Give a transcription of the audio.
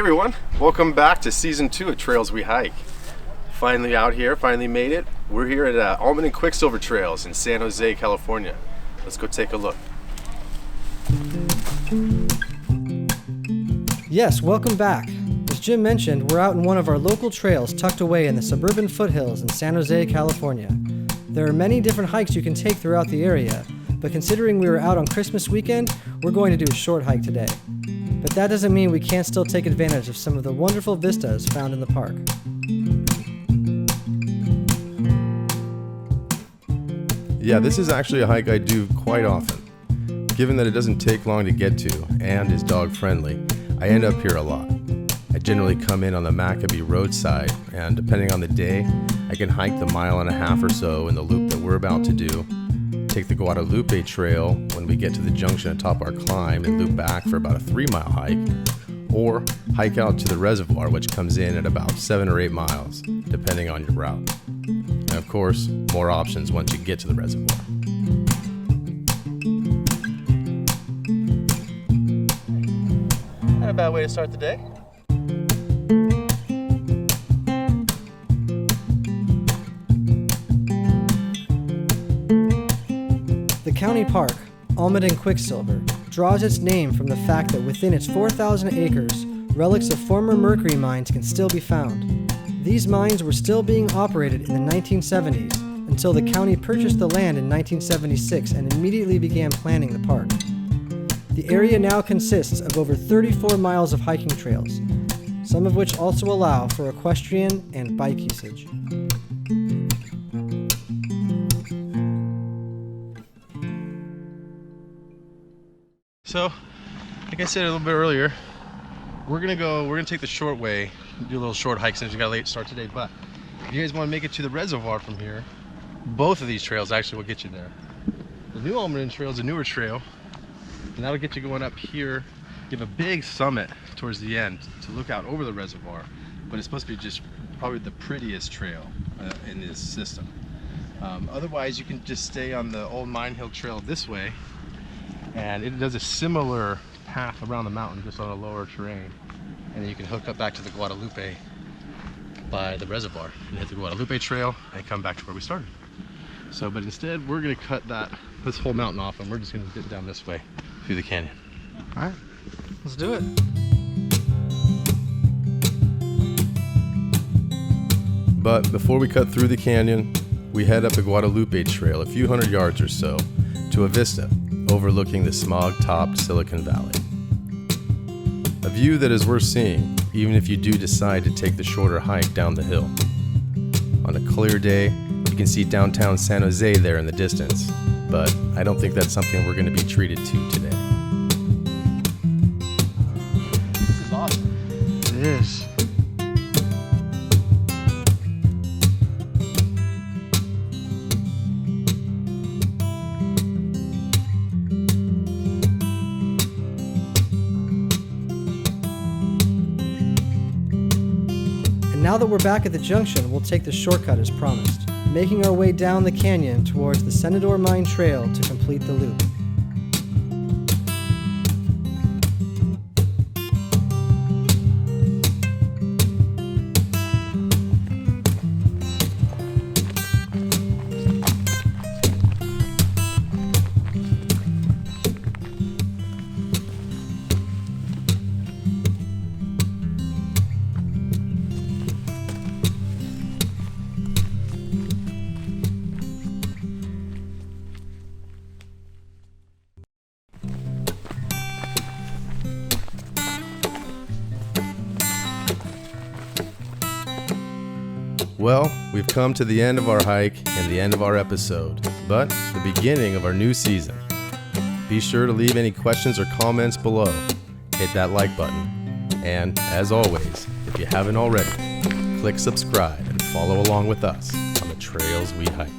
everyone, welcome back to season 2 of Trails We Hike. Finally out here, finally made it. We're here at Almaden Quicksilver Trails in San Jose, California. Let's go take a look. Yes, welcome back. As Jim mentioned, we're out in one of our local trails tucked away in the suburban foothills in San Jose, California. There are many different hikes you can take throughout the area, but considering we were out on Christmas weekend, we're going to do a short hike today. But that doesn't mean we can't still take advantage of some of the wonderful vistas found in the park. Yeah, this is actually a hike I do quite often. Given that it doesn't take long to get to and is dog friendly, I end up here a lot. I generally come in on the McAbee Rd side, and depending on the day, I can hike the 1.5 miles or so in the loop that we're about to do, take the Guadalupe Trail when we get to the junction atop our climb and loop back for about a 3-mile hike, or hike out to the reservoir, which comes in at about 7 or 8 miles, depending on your route. And of course, more options once you get to the reservoir. Not a bad way to start the day. The county park, Almaden Quicksilver, draws its name from the fact that within its 4,000 acres, relics of former mercury mines can still be found. These mines were still being operated in the 1970s until the county purchased the land in 1976 and immediately began planning the park. The area now consists of over 34 miles of hiking trails, some of which also allow for equestrian and bike usage. So, like I said a little bit earlier, we're gonna take the short way, do a little short hike since we got a late start today, but if you guys want to make it to the reservoir from here, both of these trails actually will get you there. The new Almaden Trail is a newer trail, and that'll get you going up here. You have a big summit towards the end to look out over the reservoir, but it's supposed to be just probably the prettiest trail in this system. Otherwise, you can just stay on the old Mine Hill Trail this way, and it does a similar path around the mountain, just on a lower terrain, and then you can hook up back to the Guadalupe by the reservoir and hit the Guadalupe Trail and come back to where we started. So, but instead, we're gonna cut this whole mountain off, and we're just gonna dip down this way through the canyon. All right, let's do it. But before we cut through the canyon, we head up the Guadalupe Trail a few hundred yards or so to a vista overlooking the smog-topped Silicon Valley. A view that is worth seeing, even if you do decide to take the shorter hike down the hill. On a clear day, you can see downtown San Jose there in the distance, but I don't think that's something we're going to be treated to today. This is awesome. It is. Now that we're back at the junction, we'll take the shortcut as promised, making our way down the canyon towards the Senador Mine Trail to complete the loop. Well, we've come to the end of our hike and the end of our episode, but the beginning of our new season. Be sure to leave any questions or comments below. Hit that like button. And, as always, if you haven't already, click subscribe and follow along with us on the trails we hike.